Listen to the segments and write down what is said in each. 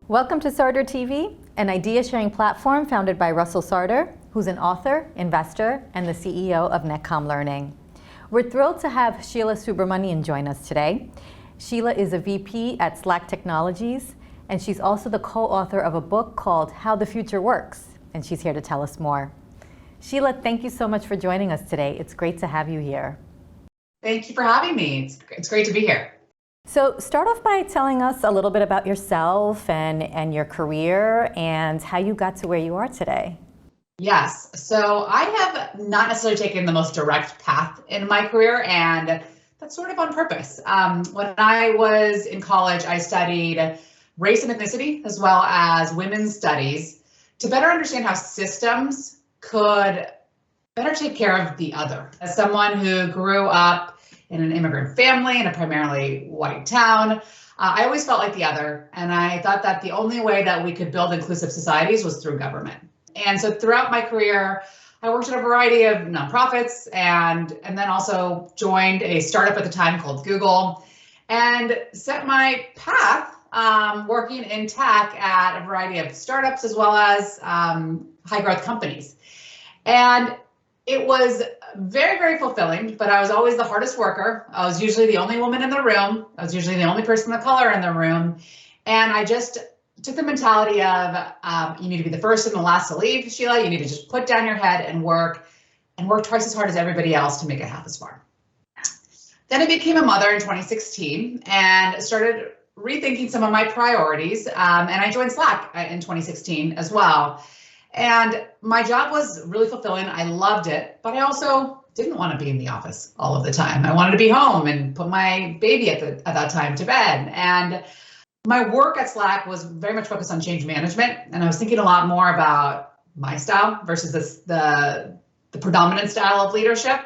Welcome to Sarder TV, an idea-sharing platform founded by Russell Sarder, who's an author, investor, and the CEO of Netcom Learning. We're thrilled to have Sheela Subramanian join us today. Sheela is a VP at Slack Technologies, and she's also the co-author of a book called How the Future Works, and she's here to tell us more. Sheela, thank you so much for joining us today. It's great to have you here. Thank you for having me. It's great to be here. So start off by telling us a little bit about yourself and your career and how you got to where you are today. Yes, so I have not necessarily taken the most direct path in my career, and that's sort of on purpose. When I was in college, I studied race and ethnicity as well as women's studies to better understand how systems could better take care of the other. As someone who grew up in an immigrant family in a primarily white town, I always felt like the other, and I thought that the only way that we could build inclusive societies was through government. And so throughout my career, I worked at a variety of nonprofits and then also joined a startup at the time called Google and set my path working in tech at a variety of startups as well as high growth companies. And it was very, very fulfilling, but I was always the hardest worker. I was usually the only woman in the room. I was usually the only person of color in the room. And I just took the mentality of you need to be the first and the last to leave, Sheela. You need to just put down your head and work twice as hard as everybody else to make it half as far. Then I became a mother in 2016 and started rethinking some of my priorities. And I joined Slack in 2016 as well. And my job was really fulfilling. I loved it, but I also didn't want to be in the office all of the time. I wanted to be home and put my baby at that time to bed. And my work at Slack was very much focused on change management. And I was thinking a lot more about my style versus the predominant style of leadership,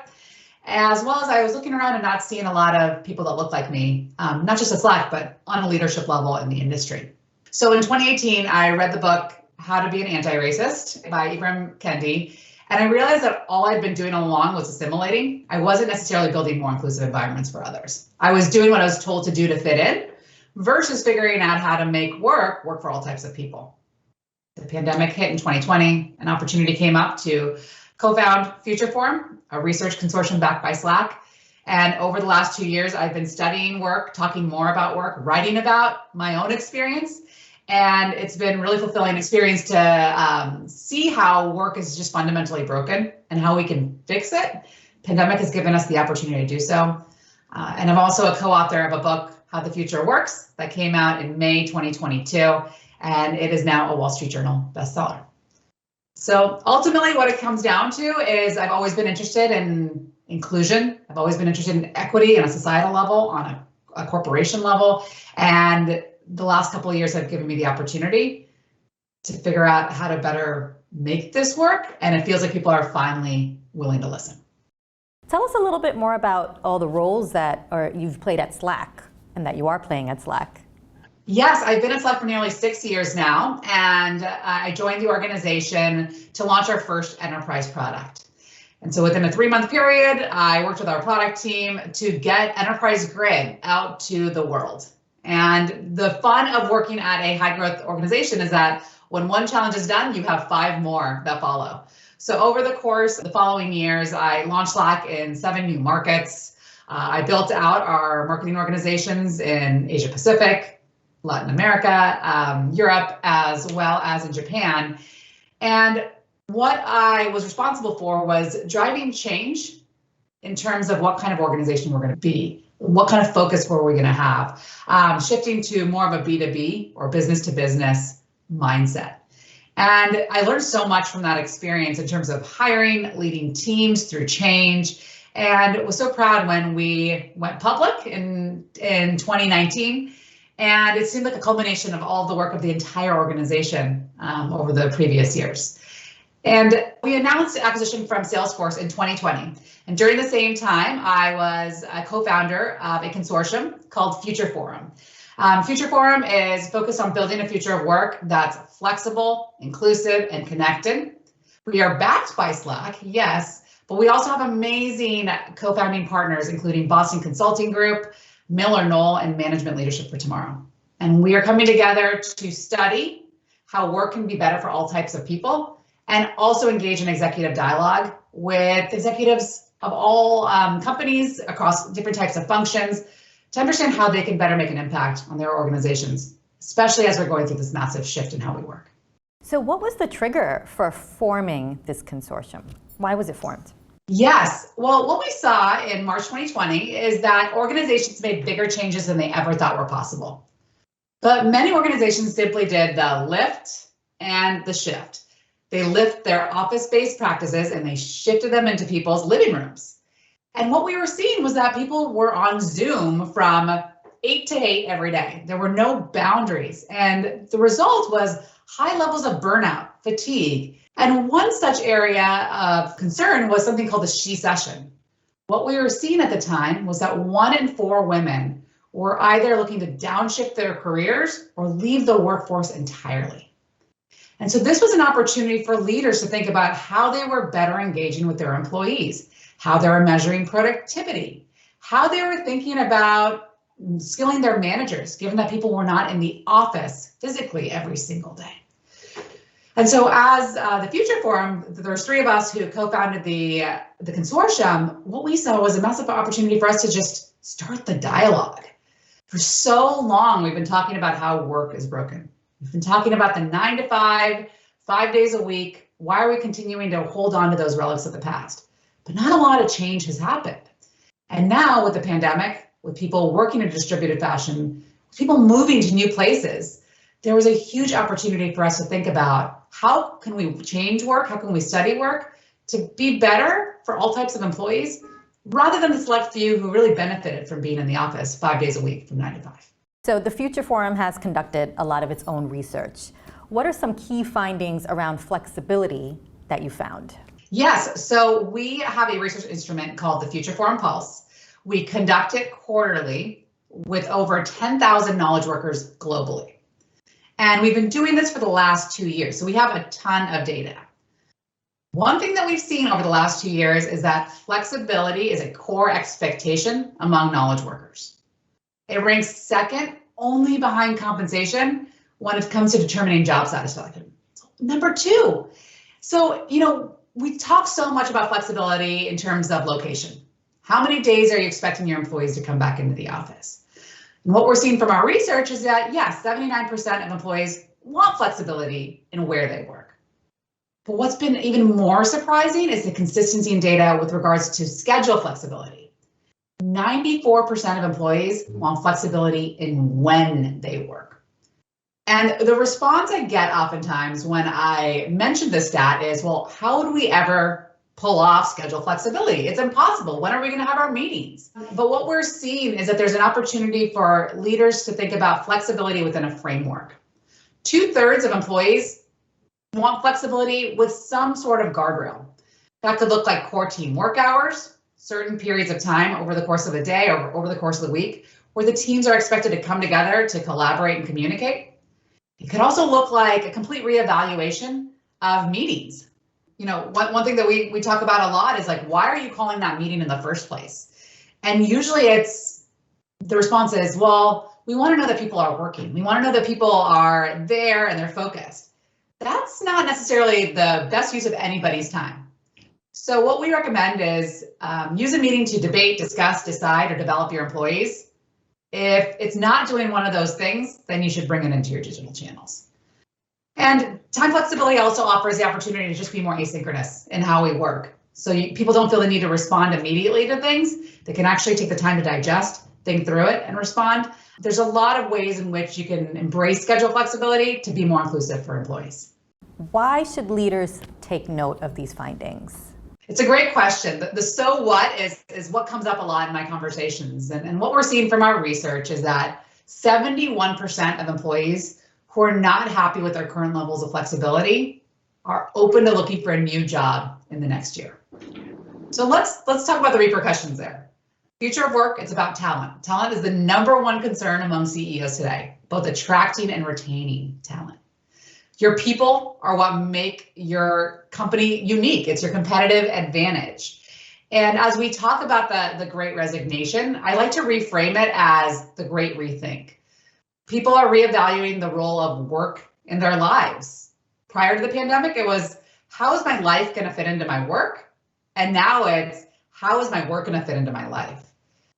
as well as I was looking around and not seeing a lot of people that looked like me, not just at Slack, but on a leadership level in the industry. So in 2018, I read the book, How to Be an Anti-Racist by Ibram Kendi. And I realized that all I'd been doing all along was assimilating. I wasn't necessarily building more inclusive environments for others. I was doing what I was told to do to fit in versus figuring out how to make work for all types of people. The pandemic hit in 2020. An opportunity came up to co-found Future Forum, a research consortium backed by Slack. And over the last 2 years, I've been studying work, talking more about work, writing about my own experience. And it's been really fulfilling experience to see how work is just fundamentally broken and how we can fix it. Pandemic has given us the opportunity to do so. And I'm also a co-author of a book, How the Future Works, that came out in May 2022, and it is now a Wall Street Journal bestseller. So ultimately what it comes down to is I've always been interested in inclusion. I've always been interested in equity on a societal level, on a corporation level, and the last couple of years have given me the opportunity to figure out how to better make this work. And it feels like people are finally willing to listen. Tell us a little bit more about all the roles that you've played at Slack and that you are playing at Slack. Yes, I've been at Slack for nearly 6 years now, and I joined the organization to launch our first enterprise product. And so within a 3-month period, I worked with our product team to get Enterprise Grid out to the world. And the fun of working at a high growth organization is that when one challenge is done, you have 5 more that follow. So over the course of the following years, I launched Slack in 7 new markets. I built out our marketing organizations in Asia Pacific, Latin America, Europe, as well as in Japan. And what I was responsible for was driving change in terms of what kind of organization we're going to be. What kind of focus were we going to have? Shifting to more of a B2B or business to business mindset. And I learned so much from that experience in terms of hiring, leading teams through change, and was so proud when we went public in 2019. And it seemed like a culmination of all the work of the entire organization over the previous years. And we announced the acquisition from Salesforce in 2020. And during the same time, I was a co-founder of a consortium called Future Forum. Future Forum is focused on building a future of work that's flexible, inclusive, and connected. We are backed by Slack, yes, but we also have amazing co-founding partners, including Boston Consulting Group, Miller Knoll, and Management Leadership for Tomorrow. And we are coming together to study how work can be better for all types of people, and also engage in executive dialogue with executives of all companies across different types of functions to understand how they can better make an impact on their organizations, especially as we're going through this massive shift in how we work. So what was the trigger for forming this consortium? Why was it formed? Yes, well, what we saw in March 2020 is that organizations made bigger changes than they ever thought were possible. But many organizations simply did the lift and the shift. They lift their office-based practices and they shifted them into people's living rooms. And what we were seeing was that people were on Zoom from 8 to 8 every day. There were no boundaries. And the result was high levels of burnout, fatigue. And one such area of concern was something called the she session. What we were seeing at the time was that 1 in 4 women were either looking to downshift their careers or leave the workforce entirely. And so this was an opportunity for leaders to think about how they were better engaging with their employees, how they were measuring productivity, how they were thinking about skilling their managers, given that people were not in the office physically every single day. And so as the Future Forum, there's 3 of us who co-founded the consortium. What we saw was a massive opportunity for us to just start the dialogue. For so long, we've been talking about how work is broken. We've been talking about the 9 to 5, 5 days a week. Why are we continuing to hold on to those relics of the past? But not a lot of change has happened. And now with the pandemic, with people working in a distributed fashion, with people moving to new places, there was a huge opportunity for us to think about how can we change work? How can we study work to be better for all types of employees, rather than the select few who really benefited from being in the office 5 days a week from 9 to 5. So the Future Forum has conducted a lot of its own research. What are some key findings around flexibility that you found? Yes, so we have a research instrument called the Future Forum Pulse. We conduct it quarterly with over 10,000 knowledge workers globally. And we've been doing this for the last 2 years, so we have a ton of data. One thing that we've seen over the last 2 years is that flexibility is a core expectation among knowledge workers. It ranks second only behind compensation when it comes to determining job satisfaction. Number 2. So, we talk so much about flexibility in terms of location. How many days are you expecting your employees to come back into the office? And what we're seeing from our research is that, yes, 79% of employees want flexibility in where they work. But what's been even more surprising is the consistency in data with regards to schedule flexibility. 94% of employees want flexibility in when they work. And the response I get oftentimes when I mention this stat is, well, how would we ever pull off schedule flexibility? It's impossible. When are we going to have our meetings? But what we're seeing is that there's an opportunity for leaders to think about flexibility within a framework. 2/3 of employees want flexibility with some sort of guardrail. That could look like core team work hours, certain periods of time over the course of a day or over the course of the week, where the teams are expected to come together to collaborate and communicate. It could also look like a complete reevaluation of meetings. One thing that we talk about a lot is like, why are you calling that meeting in the first place? And usually the response is, well, we want to know that people are working. We want to know that people are there and they're focused. That's not necessarily the best use of anybody's time. So what we recommend is use a meeting to debate, discuss, decide, or develop your employees. If it's not doing one of those things, then you should bring it into your digital channels. And time flexibility also offers the opportunity to just be more asynchronous in how we work. So people don't feel the need to respond immediately to things. They can actually take the time to digest, think through it, and respond. There's a lot of ways in which you can embrace schedule flexibility to be more inclusive for employees. Why should leaders take note of these findings? It's a great question. The so what is what comes up a lot in my conversations. And what we're seeing from our research is that 71% of employees who are not happy with their current levels of flexibility are open to looking for a new job in the next year. So let's talk about the repercussions there. Future of work, it's about talent. Talent is the #1 concern among CEOs today, both attracting and retaining talent. Your people are what make your company unique. It's your competitive advantage. And as we talk about the Great Resignation, I like to reframe it as the Great Rethink. People are reevaluating the role of work in their lives. Prior to the pandemic, it was, how is my life going to fit into my work? And now it's, how is my work going to fit into my life?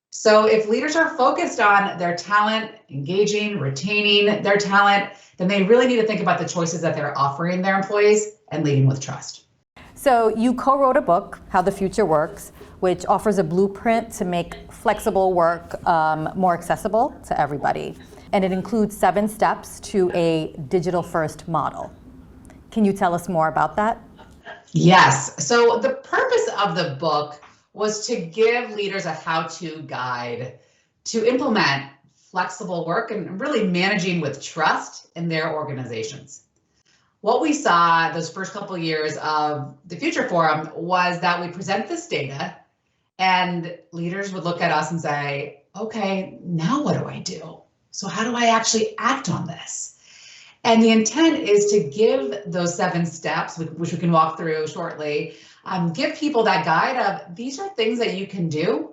So if leaders are focused on their talent, engaging, retaining their talent, then they really need to think about the choices that they're offering their employees and leading with trust. So you co-wrote a book, How the Future Works, which offers a blueprint to make flexible work more accessible to everybody. And it includes 7 steps to a digital-first model. Can you tell us more about that? Yes. So the purpose of the book was to give leaders a how-to guide to implement flexible work and really managing with trust in their organizations. What we saw those first couple of years of the Future Forum was that we present this data and leaders would look at us and say, okay, now what do I do? So how do I actually act on this? And the intent is to give those 7 steps, which we can walk through shortly, give people that guide of, these are things that you can do.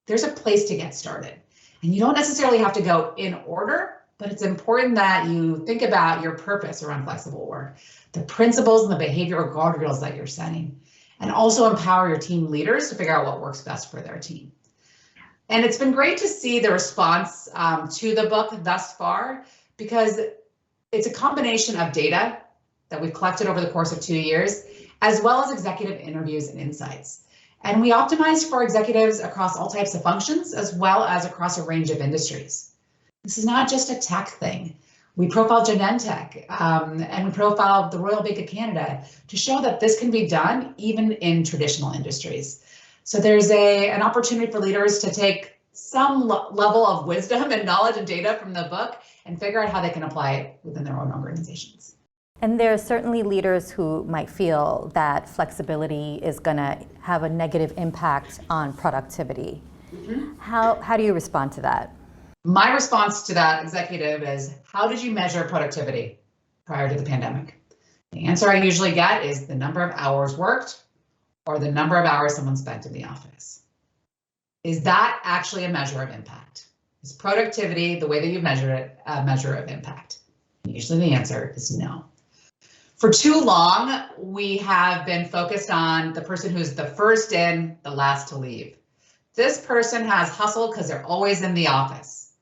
There's a place to get started. And you don't necessarily have to go in order, but it's important that you think about your purpose around flexible work, the principles and the behavioral guardrails that you're setting, and also empower your team leaders to figure out what works best for their team. And it's been great to see the response to the book thus far, because it's a combination of data that we've collected over the course of 2 years, as well as executive interviews and insights. And we optimized for executives across all types of functions, as well as across a range of industries. This is not just a tech thing. We profiled Genentech and we profiled the Royal Bank of Canada to show that this can be done even in traditional industries. So there's an opportunity for leaders to take some level of wisdom and knowledge and data from the book and figure out how they can apply it within their own organizations. And there are certainly leaders who might feel that flexibility is going to have a negative impact on productivity. Mm-hmm. How do you respond to that? My response to that executive is, how did you measure productivity prior to the pandemic? The answer I usually get is the number of hours worked or the number of hours someone spent in the office. Is that actually a measure of impact? Is productivity, the way that you measure it, a measure of impact? Usually the answer is no. For too long, we have been focused on the person who's the first in, the last to leave. This person has hustle because they're always in the office.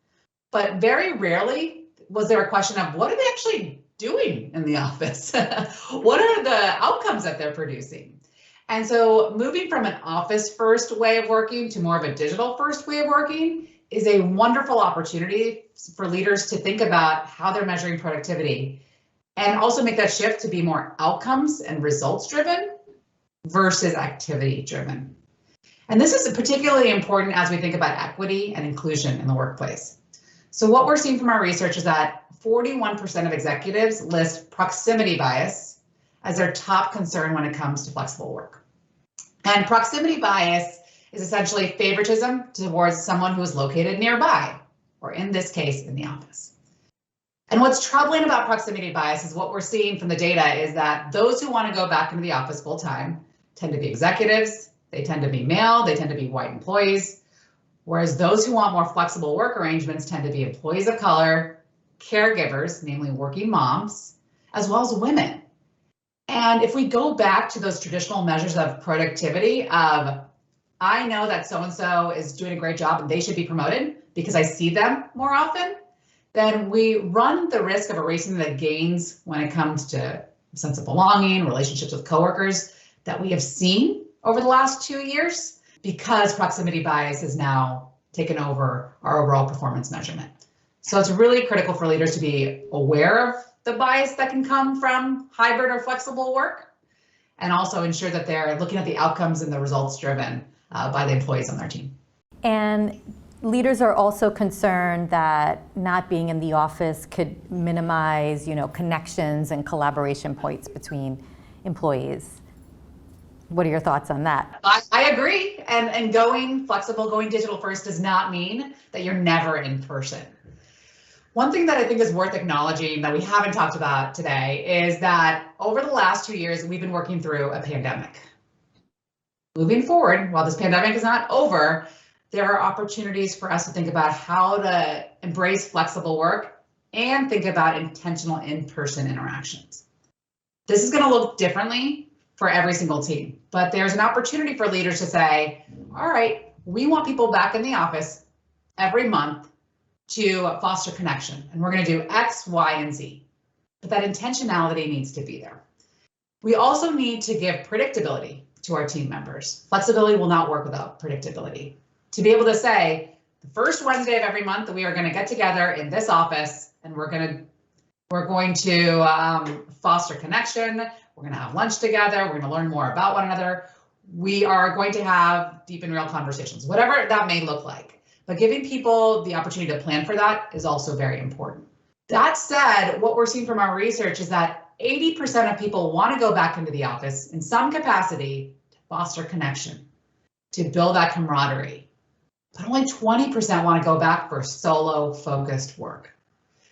But very rarely was there a question of, what are they actually doing in the office? What are the outcomes that they're producing? And so moving from an office first way of working to more of a digital first way of working is a wonderful opportunity for leaders to think about how they're measuring productivity and also make that shift to be more outcomes and results driven versus activity driven. And this is particularly important as we think about equity and inclusion in the workplace. So what we're seeing from our research is that 41% of executives list proximity bias as their top concern when it comes to flexible work. And proximity bias is essentially favoritism towards someone who is located nearby, or in this case, in the office. And what's troubling about proximity bias is what we're seeing from the data is that those who want to go back into the office full time tend to be executives, they tend to be male, they tend to be white employees, whereas those who want more flexible work arrangements tend to be employees of color, caregivers, namely working moms, as well as women. And if we go back to those traditional measures of productivity of, I know that so-and-so is doing a great job and they should be promoted because I see them more often, then we run the risk of erasing the gains when it comes to sense of belonging, relationships with coworkers that we have seen over the last 2 years, because proximity bias has now taken over our overall performance measurement. So it's really critical for leaders to be aware of the bias that can come from hybrid or flexible work, and also ensure that they're looking at the outcomes and the results driven by the employees on their team. And leaders are also concerned that not being in the office could minimize, connections and collaboration points between employees. What are your thoughts on that? I agree. And going flexible, going digital first does not mean that you're never in person. One thing that I think is worth acknowledging that we haven't talked about today is that over the last 2 years, we've been working through a pandemic. Moving forward, while this pandemic is not over, there are opportunities for us to think about how to embrace flexible work and think about intentional in-person interactions. This is going to look differently for every single team, but there's an opportunity for leaders to say, all right, we want people back in the office every month to foster connection, and we're going to do X, Y, and Z. But that intentionality needs to be there. We also need to give predictability to our team members. Flexibility will not work without predictability. To be able to say, the first Wednesday of every month, we are going to get together in this office, and we're going to foster connection. We're going to have lunch together. We're going to learn more about one another. We are going to have deep and real conversations, whatever that may look like. But giving people the opportunity to plan for that is also very important. That said, what we're seeing from our research is that 80% of people want to go back into the office in some capacity to foster connection, to build that camaraderie. But only 20% want to go back for solo focused work.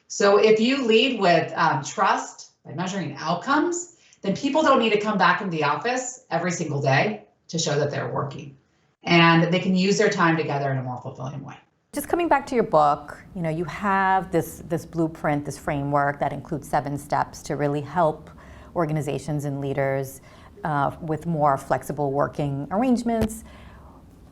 So if you lead with trust by measuring outcomes, then people don't need to come back into the office every single day to show that they're working. And they can use their time together in a more fulfilling way. Just coming back to your book, you have this blueprint, this framework that includes 7 steps to really help organizations and leaders with more flexible working arrangements.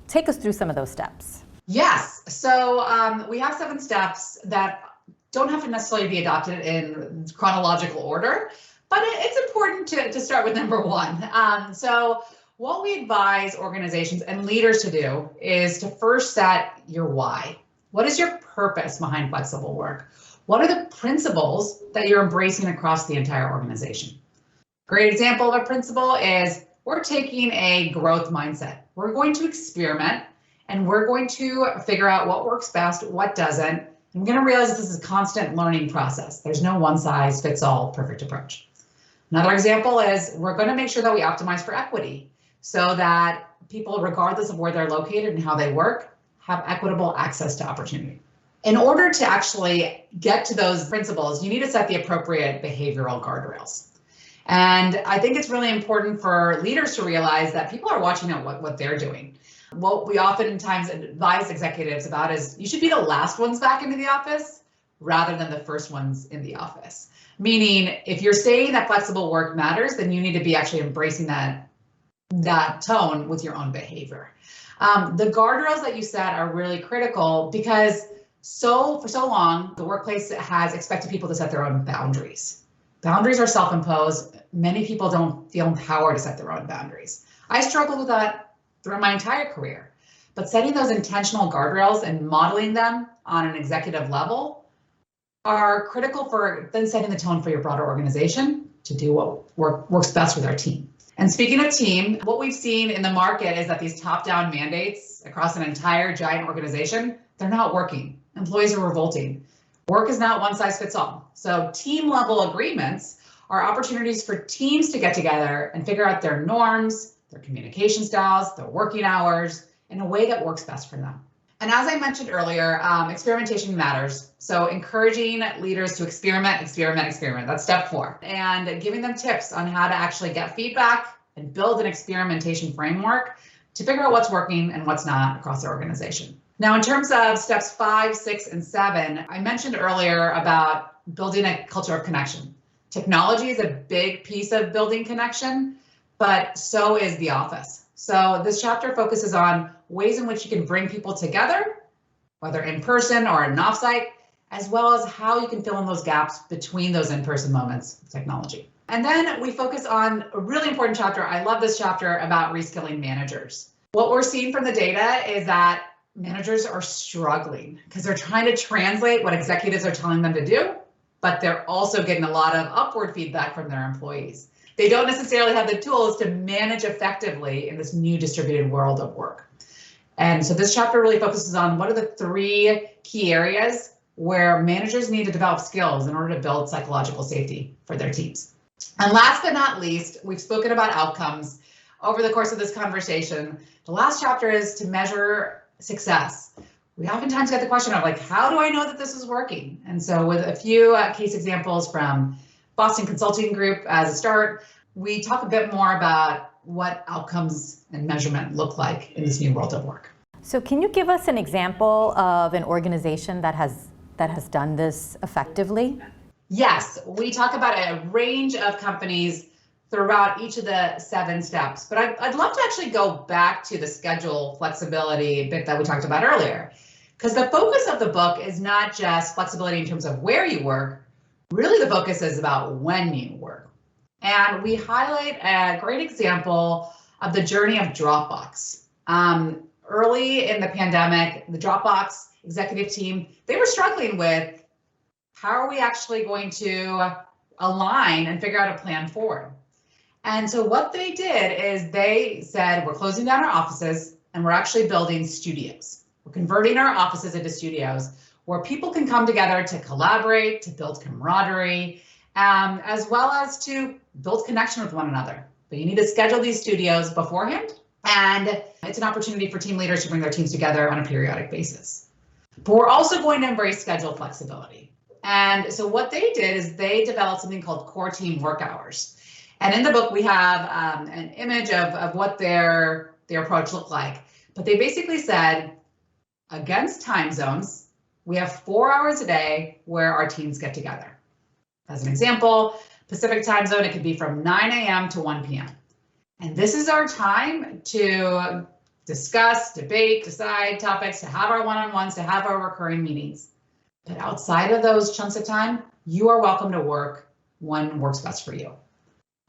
Take us through some of those steps. Yes, so we have 7 steps that don't have to necessarily be adopted in chronological order, but it's important to start with number 1. So what we advise organizations and leaders to do is to first set your why. What is your purpose behind flexible work? What are the principles that you're embracing across the entire organization? Great example of a principle is we're taking a growth mindset. We're going to experiment and we're going to figure out what works best, what doesn't. I'm going to realize that this is a constant learning process. There's no one size fits all perfect approach. Another example is we're going to make sure that we optimize for equity so that people, regardless of where they're located and how they work, have equitable access to opportunity. In order to actually get to those principles, you need to set the appropriate behavioral guardrails. And I think it's really important for leaders to realize that people are watching at what they're doing. What we oftentimes advise executives about is you should be the last ones back into the office rather than the first ones in the office. Meaning, if you're saying that flexible work matters, then you need to be actually embracing that tone with your own behavior. The guardrails that you set are really critical because for so long, the workplace has expected people to set their own boundaries. Boundaries are self-imposed. Many people don't feel empowered to set their own boundaries. I struggled with that throughout my entire career, but setting those intentional guardrails and modeling them on an executive level are critical for then setting the tone for your broader organization to do what works best with our team. And speaking of team, what we've seen in the market is that these top-down mandates across an entire giant organization, they're not working. Employees are revolting. Work is not one size fits all. So team level agreements are opportunities for teams to get together and figure out their norms, their communication styles, their working hours in a way that works best for them. And as I mentioned earlier, experimentation matters. So encouraging leaders to experiment. That's step 4. And giving them tips on how to actually get feedback and build an experimentation framework to figure out what's working and what's not across the organization. Now, in terms of steps 5, 6, and 7, I mentioned earlier about building a culture of connection. Technology is a big piece of building connection, but so is the office. So this chapter focuses on ways in which you can bring people together, whether in person or in an offsite, as well as how you can fill in those gaps between those in-person moments of technology. And then we focus on a really important chapter. I love this chapter about reskilling managers. What we're seeing from the data is that managers are struggling because they're trying to translate what executives are telling them to do, but they're also getting a lot of upward feedback from their employees. They don't necessarily have the tools to manage effectively in this new distributed world of work. And so this chapter really focuses on what are the 3 key areas where managers need to develop skills in order to build psychological safety for their teams. And last but not least, we've spoken about outcomes over the course of this conversation. The last chapter is to measure success. We oftentimes get the question of how do I know that this is working? And so with a few case examples from Boston Consulting Group as a start, we talk a bit more about what outcomes and measurement look like in this new world of work. So can you give us an example of an organization that has that has done this effectively? Yes, we talk about a range of companies throughout each of the 7 steps, but I'd love to actually go back to the schedule flexibility bit that we talked about earlier, because the focus of the book is not just flexibility in terms of where you work, really the focus is about when you work. And we highlight a great example of the journey of Dropbox. Early in the pandemic, the Dropbox executive team, they were struggling with how are we actually going to align and figure out a plan forward. And so what they did is they said, we're closing down our offices and we're actually building studios. We're converting our offices into studios where people can come together to collaborate, to build camaraderie, as well as to build connection with one another. But you need to schedule these studios beforehand, and it's an opportunity for team leaders to bring their teams together on a periodic basis. But we're also going to embrace schedule flexibility. And so what they did is they developed something called core team work hours. And in the book, we have an image of what their approach looked like. But they basically said, against time zones, we have 4 hours a day where our teams get together. As an example, Pacific time zone, it could be from 9 a.m. to 1 p.m. And this is our time to discuss, debate, decide topics, to have our one-on-ones, to have our recurring meetings. But outside of those chunks of time, you are welcome to work when works best for you.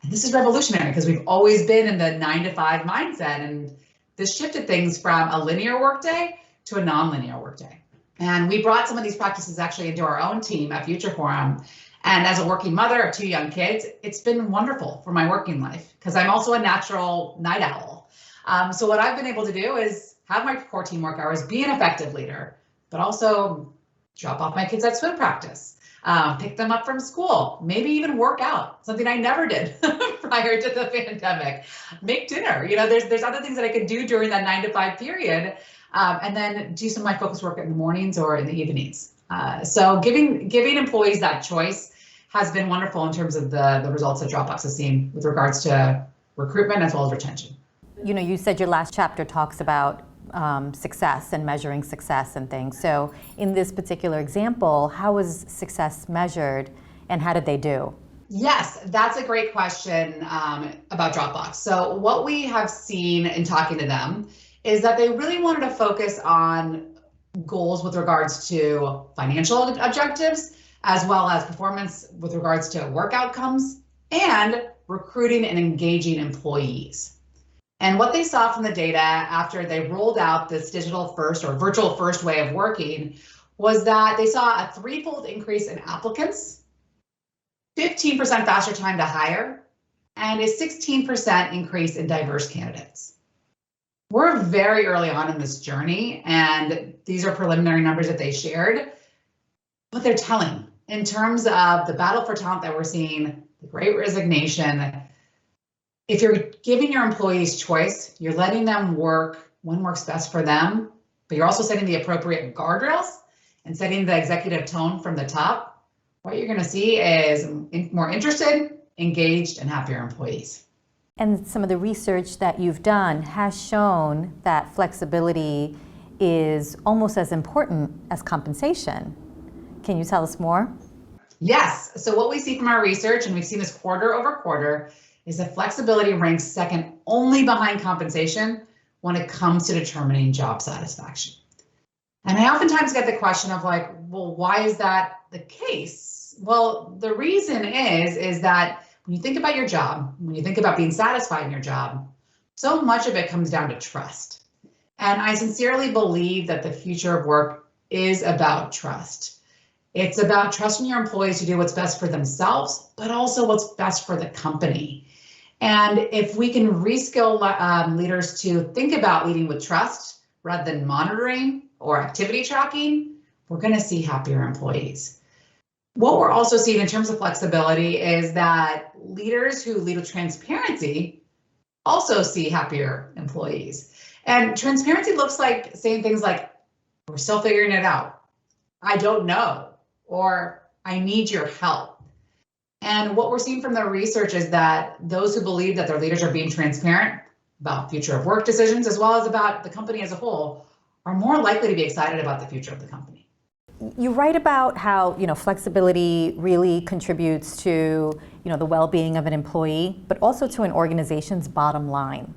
And this is revolutionary because we've always been in the 9 to 5 mindset, and this shifted things from a linear workday to a non-linear workday. And we brought some of these practices actually into our own team at Future Forum. And as a working mother of 2 young kids, it's been wonderful for my working life because I'm also a natural night owl. So what I've been able to do is have my core team work hours, be an effective leader, but also drop off my kids at swim practice, pick them up from school, maybe even work out, something I never did prior to the pandemic, make dinner. You know, there's other things that I could do during that 9 to 5 period, and then do some of my focus work in the mornings or in the evenings. So giving employees that choice has been wonderful in terms of the results that Dropbox has seen with regards to recruitment as well as retention. You know, you said your last chapter talks about success and measuring success and things. So in this particular example, how was success measured and how did they do? Yes, that's a great question about Dropbox. So what we have seen in talking to them is that they really wanted to focus on goals with regards to financial objectives, as well as performance with regards to work outcomes and recruiting and engaging employees. And what they saw from the data after they rolled out this digital first or virtual first way of working was that they saw a 3-fold increase in applicants, 15% faster time to hire, and a 16% increase in diverse candidates. We're very early on in this journey, and these are preliminary numbers that they shared, but they're telling in terms of the battle for talent that we're seeing, the great resignation. If you're giving your employees choice, you're letting them work when works best for them, but you're also setting the appropriate guardrails and setting the executive tone from the top, what you're going to see is more interested, engaged, and happier employees. And some of the research that you've done has shown that flexibility is almost as important as compensation. Can you tell us more? Yes. So what we see from our research, and we've seen this quarter over quarter, is that flexibility ranks second only behind compensation when it comes to determining job satisfaction. And I oftentimes get the question of like, well, why is that the case? Well, the reason is that when you think about your job, when you think about being satisfied in your job, so much of it comes down to trust. And I sincerely believe that the future of work is about trust. It's about trusting your employees to do what's best for themselves, but also what's best for the company. And if we can reskill leaders to think about leading with trust rather than monitoring or activity tracking, we're going to see happier employees. What we're also seeing in terms of flexibility is that leaders who lead with transparency also see happier employees. And transparency looks like saying things like, we're still figuring it out, I don't know, or I need your help. And what we're seeing from the research is that those who believe that their leaders are being transparent about future of work decisions, as well as about the company as a whole, are more likely to be excited about the future of the company. You write about how, flexibility really contributes to, the well-being of an employee, but also to an organization's bottom line.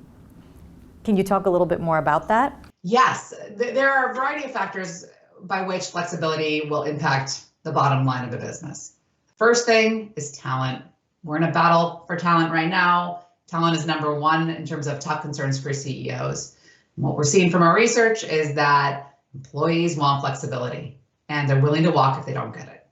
Can you talk a little bit more about that? Yes, there are a variety of factors by which flexibility will impact the bottom line of a business. First thing is talent. We're in a battle for talent right now. Talent is number one in terms of top concerns for CEOs. And what we're seeing from our research is that employees want flexibility and they're willing to walk if they don't get it.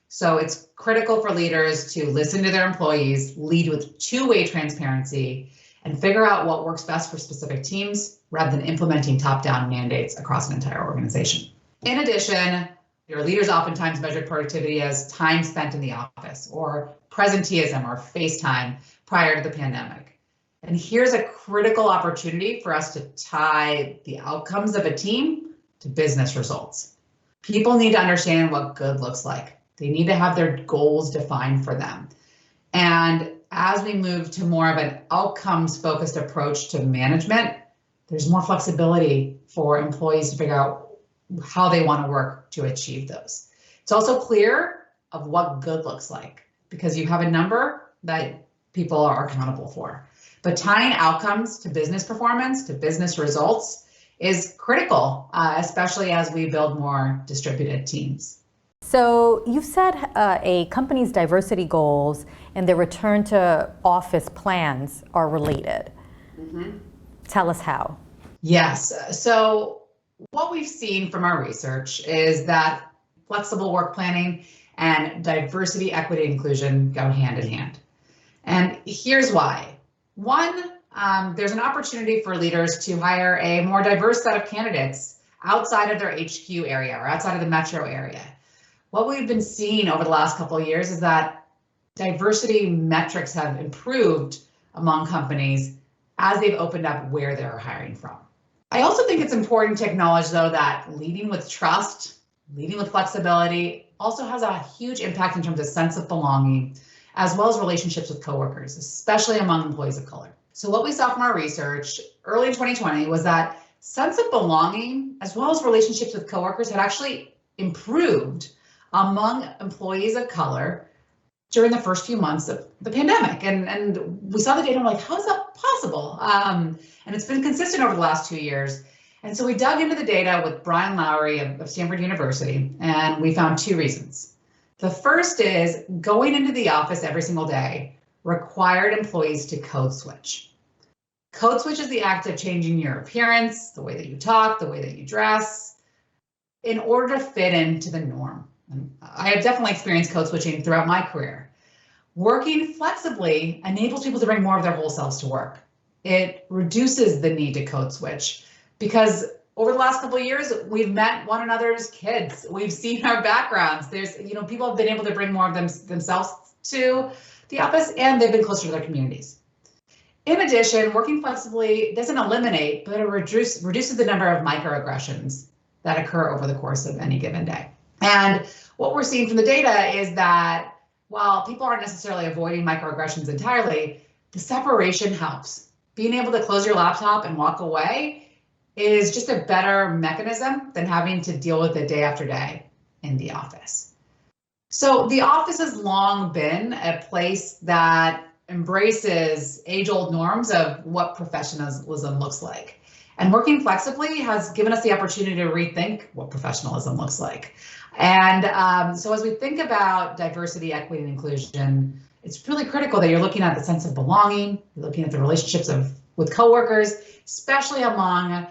So it's critical for leaders to listen to their employees, lead with two-way transparency, and figure out what works best for specific teams rather than implementing top-down mandates across an entire organization. In addition, your leaders oftentimes measure productivity as time spent in the office or presenteeism or face time prior to the pandemic. And here's a critical opportunity for us to tie the outcomes of a team to business results. People need to understand what good looks like. They need to have their goals defined for them. And as we move to more of an outcomes-focused approach to management, there's more flexibility for employees to figure out how they want to work to achieve those. It's also clear of what good looks like because you have a number that people are accountable for. But tying outcomes to business performance, to business results is critical, especially as we build more distributed teams. So you've said a company's diversity goals and their return to office plans are related. Mm-hmm. Tell us how. Yes. So what we've seen from our research is that flexible work planning and diversity, equity, inclusion go hand in hand. And here's why. One, there's an opportunity for leaders to hire a more diverse set of candidates outside of their HQ area or outside of the metro area. What we've been seeing over the last couple of years is that diversity metrics have improved among companies as they've opened up where they're hiring from. I also think it's important to acknowledge, though, that leading with trust, leading with flexibility also has a huge impact in terms of sense of belonging, as well as relationships with coworkers, especially among employees of color. So what we saw from our research early in 2020 was that sense of belonging, as well as relationships with coworkers, had actually improved among employees of color during the first few months of the pandemic. And we saw the data and we're like, how is that possible? And it's been consistent over the last 2 years. And so we dug into the data with Brian Lowry of Stanford University, and we found two reasons. The first is going into the office every single day required employees to code switch. Code switch is the act of changing your appearance, the way that you talk, the way that you dress, in order to fit into the norm. And I have definitely experienced code switching throughout my career. Working flexibly enables people to bring more of their whole selves to work. It reduces the need to code switch because over the last couple of years, we've met one another's kids. We've seen our backgrounds. People have been able to bring more of themselves to the office, and they've been closer to their communities. In addition, working flexibly doesn't eliminate, but it reduces the number of microaggressions that occur over the course of any given day. And what we're seeing from the data is that while people aren't necessarily avoiding microaggressions entirely, the separation helps. Being able to close your laptop and walk away is just a better mechanism than having to deal with it day after day in the office. So the office has long been a place that embraces age-old norms of what professionalism looks like. And working flexibly has given us the opportunity to rethink what professionalism looks like. And so as we think about diversity, equity, and inclusion, it's really critical that you're looking at the sense of belonging, you're looking at the relationships with coworkers, especially among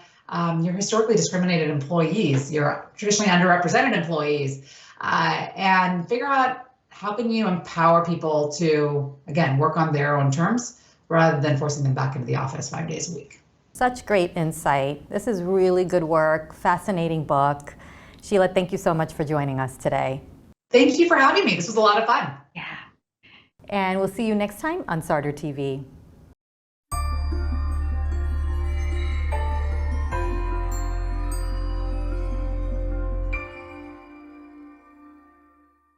your historically discriminated employees, your traditionally underrepresented employees, and figure out how can you empower people to, again, work on their own terms rather than forcing them back into the office 5 days a week. Such great insight. This is really good work, fascinating book. Sheela, thank you so much for joining us today. Thank you for having me. This was a lot of fun. Yeah. And we'll see you next time on Sarder TV.